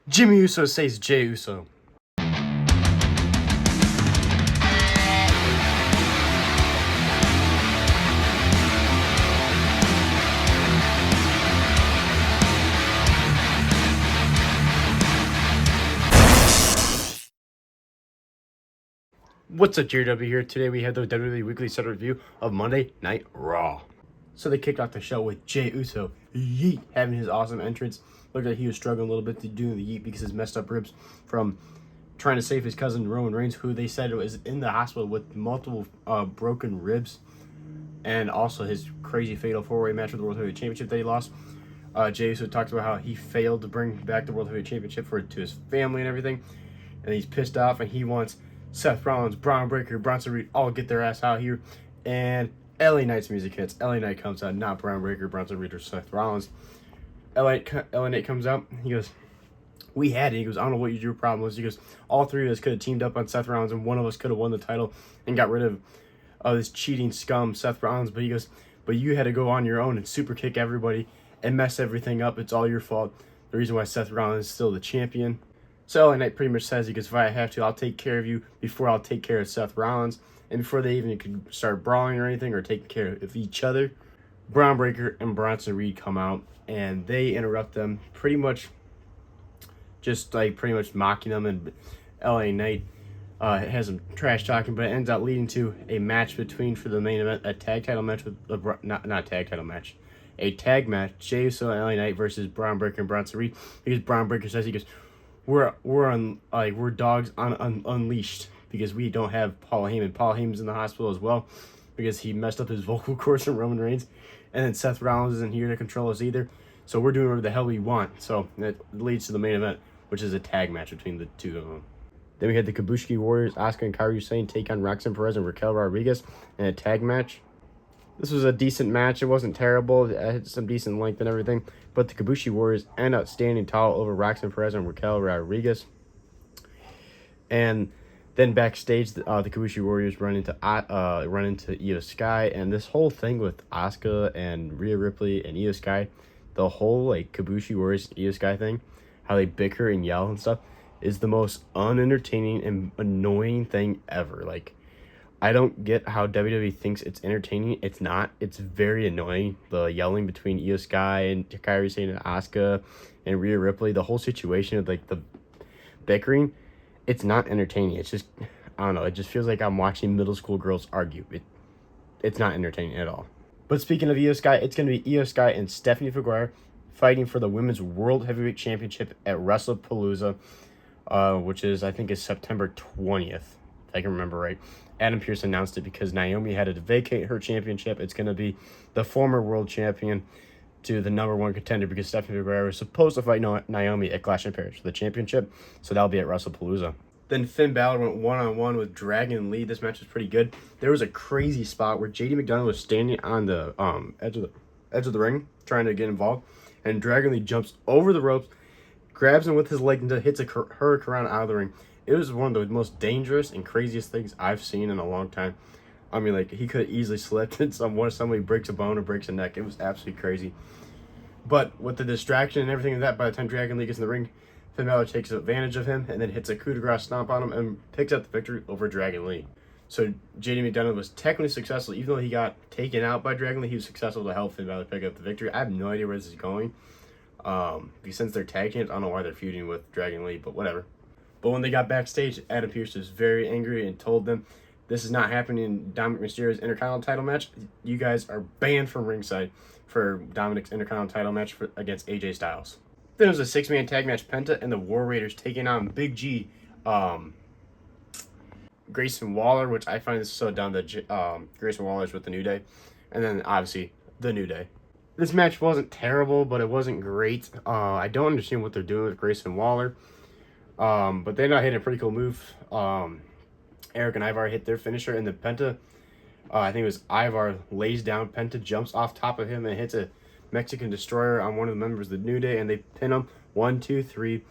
Jimmy Uso says Jey Uso. What's up, JW here? Today we have the WWE Weekly Set review of Monday Night Raw. So they kicked off the show with Jey Uso, yeet, having his awesome entrance. Looked like he was struggling a little bit to do the yeet because his messed up ribs from trying to save his cousin Roman Reigns, who they said was in the hospital with multiple broken ribs, and also his crazy fatal four-way match with the World Heavyweight Championship that he lost. Jey Uso talked about how he failed to bring back the World Heavyweight Championship to his family and everything, and he's pissed off and he wants Seth Rollins, Braun Breaker, Bronson Reed all get their ass out here, and LA Knight's music hits. LA Knight comes out, not Braun Breaker, Bronson Reed, or Seth Rollins. LA Knight comes out. He goes, "We had it." He goes, "I don't know what your problem was." He goes, "All three of us could have teamed up on Seth Rollins, and one of us could have won the title and got rid of this cheating scum, Seth Rollins." But he goes, "But you had to go on your own and super kick everybody and mess everything up. It's all your fault. The reason why Seth Rollins is still the champion." So LA Knight pretty much says, he goes, "If I have to, I'll take care of you before I'll take care of Seth Rollins." And before they even could start brawling or anything or taking care of each other, Braun Breaker and Bronson Reed come out and they interrupt them, pretty much just like pretty much mocking them. And LA Knight has some trash talking, but it ends up leading to a match between, for the main event, a tag title match with not tag title match, a tag match, Jey Uso and LA Knight versus Braun Breaker and Bronson Reed. Because Braun Breaker says, he goes, we're dogs on unleashed because we don't have Paul Heyman. Paul Heyman's in the hospital as well because he messed up his vocal cords from Roman Reigns, and then Seth Rollins isn't here to control us either. So we're doing whatever the hell we want. So that leads to the main event, which is a tag match between the two of them. Then we had the Kabuki Warriors, Asuka and Kairi Sane, take on Roxanne Perez and Raquel Rodriguez in a tag match. This was a decent match. It wasn't terrible. It had some decent length and everything. But the Kabuki Warriors end up standing tall over Roxanne Perez and Raquel Rodriguez. And then backstage, the Kabuki Warriors run into Io Sky. And this whole thing with Asuka and Rhea Ripley and Io Sky, the whole like Kabuki Warriors Io Sky thing, how they bicker and yell and stuff, is the most unentertaining and annoying thing ever. Like, I don't get how WWE thinks it's entertaining. It's not. It's very annoying. The yelling between Io Sky and Kairi Sane and Asuka and Rhea Ripley, the whole situation of like the bickering, it's not entertaining. It's just, I don't know. It just feels like I'm watching middle school girls argue. It's not entertaining at all. But speaking of Io Sky, it's going to be Io Sky and Stephanie Figueroa fighting for the Women's World Heavyweight Championship at WrestlePalooza, which is, I think, is September 20th, if I can remember right. Adam Pearce announced it because Naomi had to vacate her championship. It's going to be the former world champion to the number one contender because Stephanie Figueroa was supposed to fight Naomi at Clash of Paris for the championship. So that'll be at WrestlePalooza. Then Finn Balor went one-on-one with Dragon Lee. This match was pretty good. There was a crazy spot where JD McDonald was standing on the edge of the ring trying to get involved, and Dragon Lee jumps over the ropes, grabs him with his leg, and hits a hurricane out of the ring. It was one of the most dangerous and craziest things I've seen in a long time. I mean, like, he could have easily slipped and somebody breaks a bone or breaks a neck. It was absolutely crazy. But with the distraction and everything like that, by the time Dragon Lee gets in the ring, Finn Balor takes advantage of him and then hits a coup de grace stomp on him and picks up the victory over Dragon Lee. So JD McDonald was technically successful. Even though he got taken out by Dragon Lee, he was successful to help Finn Balor pick up the victory. I have no idea where this is going. Because since they're tag teams, I don't know why they're feuding with Dragon Lee, but whatever. But when they got backstage, Adam Pearce was very angry and told them, "This is not happening in Dominic Mysterio's Intercontinental title match. You guys are banned from ringside for Dominic's Intercontinental title match against AJ Styles." Then it was a six-man tag match, Penta and the War Raiders taking on Big G, Grayson Waller, which I find this so dumb that Grayson Waller's with the New Day. And then, obviously, the New Day. This match wasn't terrible, but it wasn't great. I don't understand what they're doing with Grayson Waller. But they not hitting a pretty cool move. Eric and Ivar hit their finisher, and the Penta, I think it was Ivar, lays down. Penta jumps off top of him and hits a Mexican Destroyer on one of the members of the New Day, and they pin him 1, 2, 3.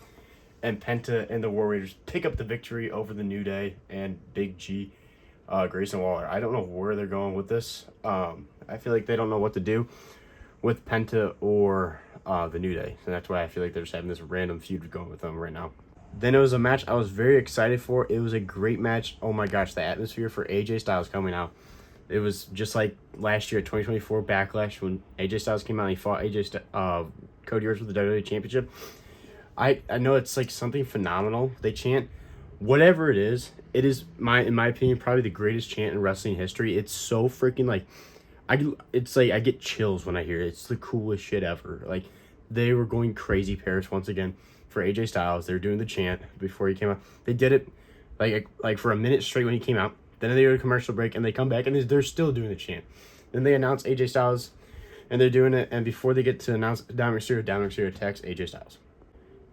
And Penta and the War Raiders pick up the victory over the New Day and Big G, Grayson Waller. I don't know where they're going with this. I feel like they don't know what to do with Penta or the New Day. And that's why I feel like they're just having this random feud going with them right now. Then it was a match I was very excited for. It was a great match. Oh my gosh, the atmosphere for AJ Styles coming out. It was just like last year at 2024 Backlash when AJ Styles came out and he fought Cody Rhodes for the WWE Championship. I know it's like something phenomenal. They chant whatever it is in my opinion probably the greatest chant in wrestling history. It's so freaking like it's like I get chills when I hear it. It's the coolest shit ever. Like they were going crazy Paris once again for AJ Styles. They were doing the chant before he came out. They did it like for a minute straight when he came out. Then they go to commercial break and they come back and they're still doing the chant. Then they announce AJ Styles and they're doing it. And before they get to announce Dominic Mysterio attacks AJ Styles.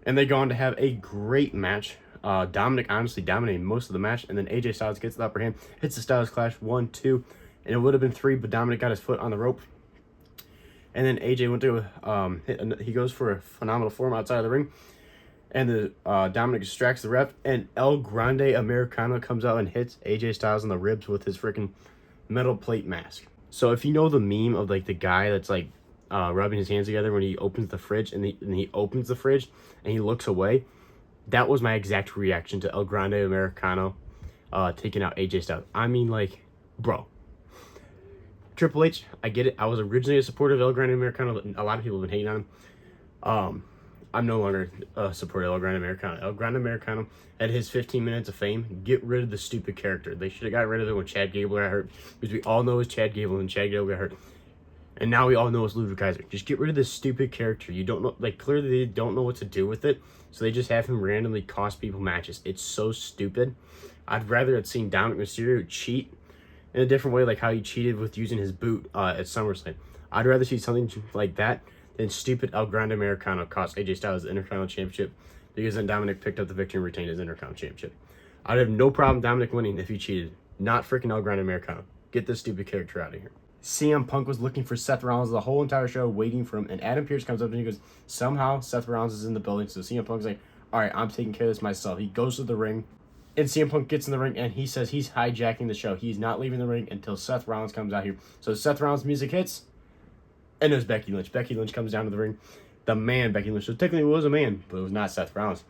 And they go on to have a great match. Dominic honestly dominated most of the match. And then AJ Styles gets the upper hand, hits the Styles Clash 1, 2. And it would have been 3, but Dominic got his foot on the rope. And then AJ went to he goes for a phenomenal form outside of the ring. And the Dominic distracts the ref, and El Grande Americano comes out and hits AJ Styles in the ribs with his freaking metal plate mask. So if you know the meme of like the guy that's like rubbing his hands together when he opens the fridge and he opens the fridge and he looks away, that was my exact reaction to El Grande Americano taking out AJ Styles. I mean, like, bro. Triple H, I get it. I was originally a supporter of El Grande Americano, but a lot of people have been hating on him. I'm no longer a supporter of El Grande Americano. El Grande Americano had his 15 minutes of fame. Get rid of the stupid character. They should have got rid of it when Chad Gable got hurt. Because we all know it's Chad Gable and Chad Gable got hurt. And now we all know it's Ludwig Kaiser. Just get rid of this stupid character. You don't know, like, clearly they don't know what to do with it. So they just have him randomly cost people matches. It's so stupid. I'd rather have seen Dominic Mysterio cheat in a different way, like how he cheated with using his boot at SummerSlam. I'd rather see something like that than stupid El Grande Americano cost AJ Styles the Intercontinental Championship, because then Dominic picked up the victory and retained his Intercontinental Championship. I'd have no problem Dominic winning if he cheated. Not freaking El Grande Americano. Get this stupid character out of here. CM Punk was looking for Seth Rollins the whole entire show, waiting for him, and Adam Pearce comes up and he goes, somehow Seth Rollins is in the building, so CM Punk's like, alright, I'm taking care of this myself. He goes to the ring, and CM Punk gets in the ring, and he says he's hijacking the show. He's not leaving the ring until Seth Rollins comes out here. So Seth Rollins' music hits, and it was Becky Lynch. Becky Lynch comes down to the ring. The man, Becky Lynch. So technically it was a man, but it was not Seth Rollins.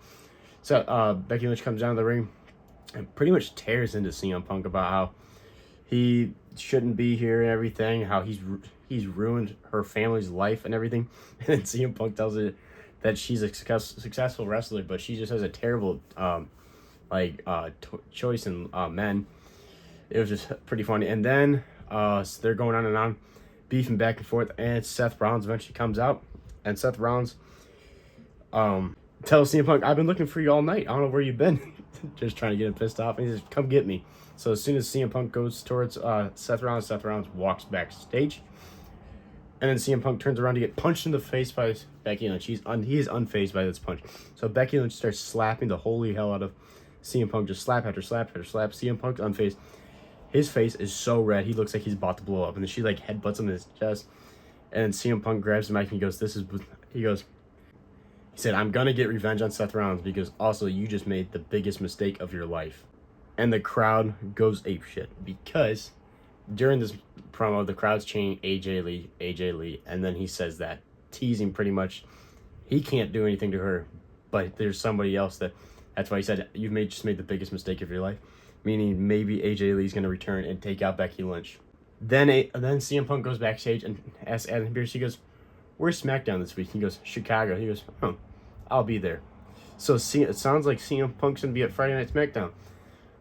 So Becky Lynch comes down to the ring and pretty much tears into CM Punk about how he shouldn't be here and everything, how he's ruined her family's life and everything. And then CM Punk tells her that she's a successful wrestler, but she just has a terrible choice in men. It was just pretty funny. And then so they're going on and on, beefing back and forth, and Seth Rollins eventually comes out, and Seth Rollins tells CM Punk, I've been looking for you all night. I don't know where you've been. Just trying to get him pissed off. And he says, come get me. So as soon as CM Punk goes towards Seth Rollins walks backstage. And then CM Punk turns around to get punched in the face by Becky Lynch. He is unfazed by this punch. So Becky Lynch starts slapping the holy hell out of CM Punk. Just slap after slap after slap. CM Punk's unfazed. His face is so red, he looks like he's about to blow up. And then she like headbutts him in his chest. And CM Punk grabs the mic and he goes, he said, I'm going to get revenge on Seth Rollins because also you just made the biggest mistake of your life. And the crowd goes apeshit because during this promo, the crowd's chanting AJ Lee. And then he says that, teasing pretty much he can't do anything to her, but there's somebody else that's why he said, you've just made the biggest mistake of your life. Meaning maybe AJ Lee's going to return and take out Becky Lynch. Then CM Punk goes backstage and asks Adam Pearce, he goes, where's SmackDown this week? He goes, Chicago. He goes, I'll be there. So it sounds like CM Punk's going to be at Friday Night SmackDown.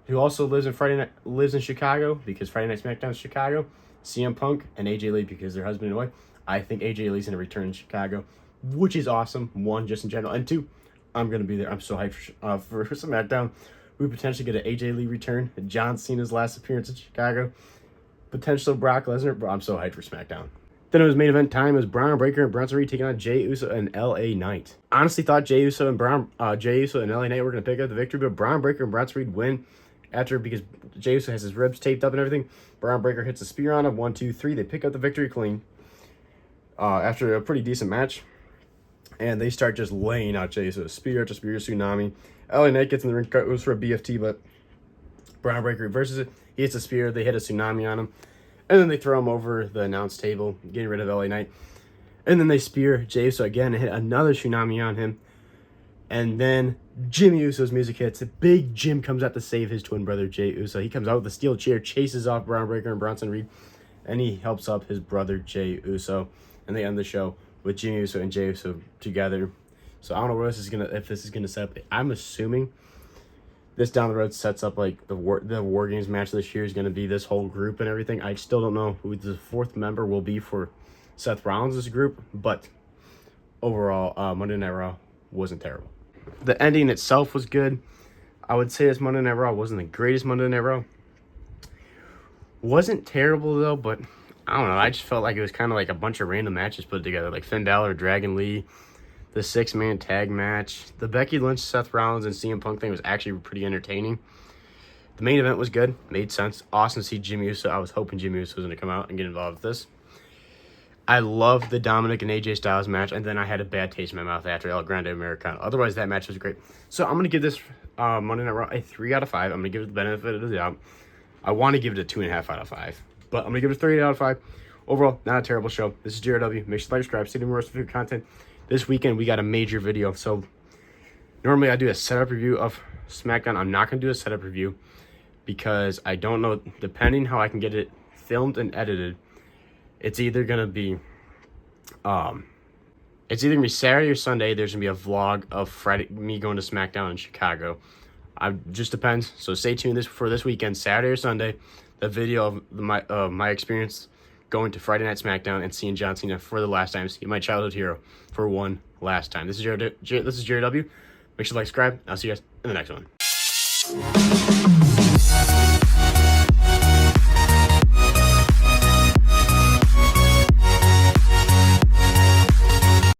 Who also lives in Chicago, because Friday Night SmackDown is Chicago. CM Punk and AJ Lee, because they're husband and wife. I think AJ Lee's going to return in Chicago, which is awesome. One, just in general. And two, I'm going to be there. I'm so hyped for SmackDown. We potentially get an AJ Lee return. John Cena's last appearance in Chicago. Potential Brock Lesnar. Bro, I'm so hyped for SmackDown. Then it was main event time. It was Braun Breaker and Bronson Reed taking on Jey Uso and LA Knight. Honestly thought Jey Uso and LA Knight were going to pick up the victory, but Braun Breaker and Bronson Reed win because Jey Uso has his ribs taped up and everything. Braun Breaker hits a spear on him. 1, 2, 3. They pick up the victory clean after a pretty decent match. And they start just laying out Jey Uso. Spear after spear, tsunami. LA Knight gets in the ring, goes for a BFT, but Braun Breaker reverses it. He hits a spear. They hit a tsunami on him. And then they throw him over the announce table, getting rid of LA Knight. And then they spear Jey Uso again and hit another tsunami on him. And then Jimmy Uso's music hits. Big Jim comes out to save his twin brother, Jey Uso. He comes out with a steel chair, chases off Braun Breaker and Bronson Reed, and he helps up his brother, Jey Uso. And they end the show with Jimmy Uso and Jey Uso together. So I don't know where if this is gonna set up. I'm assuming this down the road sets up like the War Games match this year is gonna be this whole group and everything. I still don't know who the fourth member will be for Seth Rollins' group, but overall, Monday Night Raw wasn't terrible. The ending itself was good. I would say this Monday Night Raw wasn't the greatest Monday Night Raw. Wasn't terrible though, but I don't know. I just felt like it was kind of like a bunch of random matches put together, like Finn Balor, Dragon Lee, the 6-man tag match. The Becky Lynch, Seth Rollins, and CM Punk thing was actually pretty entertaining. The main event was good, made sense. Awesome to see Jimmy Uso. I was hoping Jimmy Uso was going to come out and get involved with this. I love the Dominic and AJ Styles match, and then I had a bad taste in my mouth after El Grande Americano. Otherwise, that match was great. So I'm going to give this Monday Night Raw a 3 out of 5. I'm going to give it the benefit of the doubt. I want to give it a 2.5 out of 5, but I'm going to give it a 3 out of 5. Overall, not a terrible show. This is JRW. Make sure to like, subscribe, see more of your content. This weekend, we got a major video. So normally I do a setup review of SmackDown. I'm not going to do a setup review because I don't know, depending how I can get it filmed and edited, it's either going to be Saturday or Sunday. There's going to be a vlog of Friday, me going to SmackDown in Chicago. Just depends. So stay tuned for this weekend, Saturday or Sunday, the video of my experience going to Friday Night SmackDown and seeing John Cena for the last time, see my childhood hero for one last time. This is JRW. Make sure to like, subscribe. I'll see you guys in the next one.